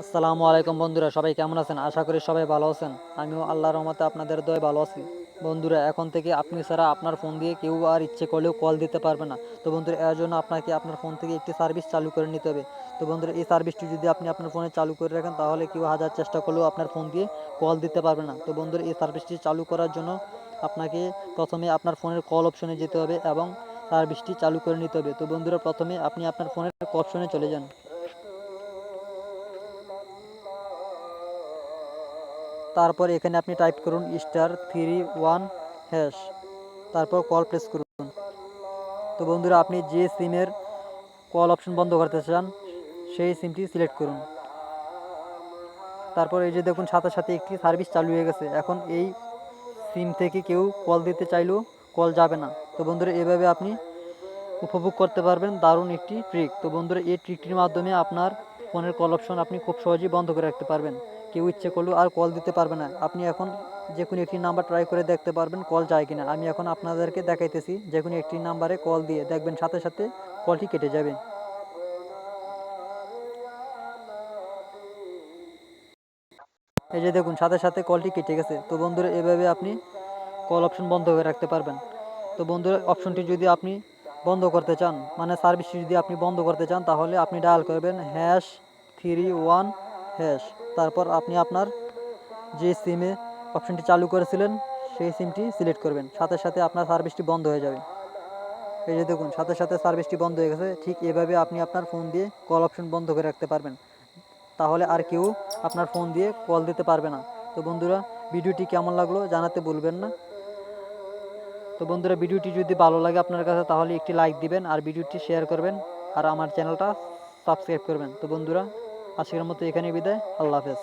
আসসালামু আলাইকুম বন্ধুরা, সবাই কেমন আছেন? আশা করি সবাই ভালো আছেন। আমিও আল্লাহর রহমতে আপনাদের দয়ায় ভালো আছি। বন্ধুরা, এখন থেকে আপনি ছাড়া আপনার ফোন দিয়ে কেউ আর ইচ্ছে করলেও কল দিতে পারবে না। তো বন্ধুরা, এর জন্য আপনাকে আপনার ফোন থেকে একটি সার্ভিস চালু করে নিতে হবে। তো বন্ধুরা, এই সার্ভিসটি যদি আপনি আপনার ফোনে চালু করে রাখেন, তাহলে কেউ হাজার চেষ্টা করলেও আপনার ফোন দিয়ে কল দিতে পারবে না। তো বন্ধুরা, এই সার্ভিসটি চালু করার জন্য আপনাকে প্রথমে আপনার ফোনের কল অপশনে যেতে হবে এবং সার্ভিসটি চালু করে নিতে হবে। তো বন্ধুরা, প্রথমে আপনি আপনার ফোনের কল অপশনে চলে যান। তারপর এখানে আপনি টাইপ করুন *31#, তারপর কল প্রেস করুন। তো বন্ধুরা, আপনি যে সিমের কল অপশন বন্ধ করতে চান সেই সিমটি সিলেক্ট করুন। তারপর এই যে দেখুন, সাথে সাথে একটি সার্ভিস চালু হয়ে গেছে। এখন এই সিম থেকে কেউ কল দিতে চাইলেও কল যাবে না। তো বন্ধুরা, এভাবে আপনি উপভোগ করতে পারবেন দারুণ একটি ট্রিক। তো বন্ধুরা, এই ট্রিকটির মাধ্যমে আপনার ফোনের কল অপশন আপনি খুব সহজেই বন্ধ করে রাখতে পারবেন। কেউ ইচ্ছে করলেও আর কল দিতে পারবে না। আপনি এখন যে কোনো একটি নাম্বার ট্রাই করে দেখতে পারবেন কল যায় কিনা। আমি এখন আপনাদেরকে দেখাইতেছি, যে কোনো একটি নাম্বারে কল দিয়ে দেখবেন সাথে সাথে কলটি কেটে যাবে। এই যে দেখুন, সাথে সাথে কলটি কেটে গেছে। তো বন্ধুরা, এভাবে আপনি কল অপশন বন্ধ করে রাখতে পারবেন। তো বন্ধুরা, অপশনটি যদি আপনি বন্ধ করতে চান, মানে সার্ভিসটি যদি আপনি বন্ধ করতে চান, তাহলে আপনি ডায়াল করবেন #31#। তারপর আপনি আপনার যে সিমে অপশনটি চালু করেছিলেন সেই সিমটি সিলেক্ট করবেন। সাথে সাথে আপনার সার্ভিসটি বন্ধ হয়ে যাবে। এই যে দেখুন, সাথে সাথে সার্ভিসটি বন্ধ হয়ে গেছে। ঠিক এভাবে আপনি আপনার ফোন দিয়ে কল অপশন বন্ধ করে রাখতে পারবেন। তাহলে আর কেউ আপনার ফোন দিয়ে কল দিতে পারবে না। তো বন্ধুরা, ভিডিওটি কেমন লাগলো জানাতে ভুলবেন না। তো বন্ধুরা, ভিডিওটি যদি ভালো লাগে আপনার কাছে, তাহলে একটি লাইক দিবেন আর ভিডিওটি শেয়ার করবেন আর আমার চ্যানেলটা সাবস্ক্রাইব করবেন। তো বন্ধুরা, আজকের মতো এখানেই বিদায়। আল্লাহ হাফেজ।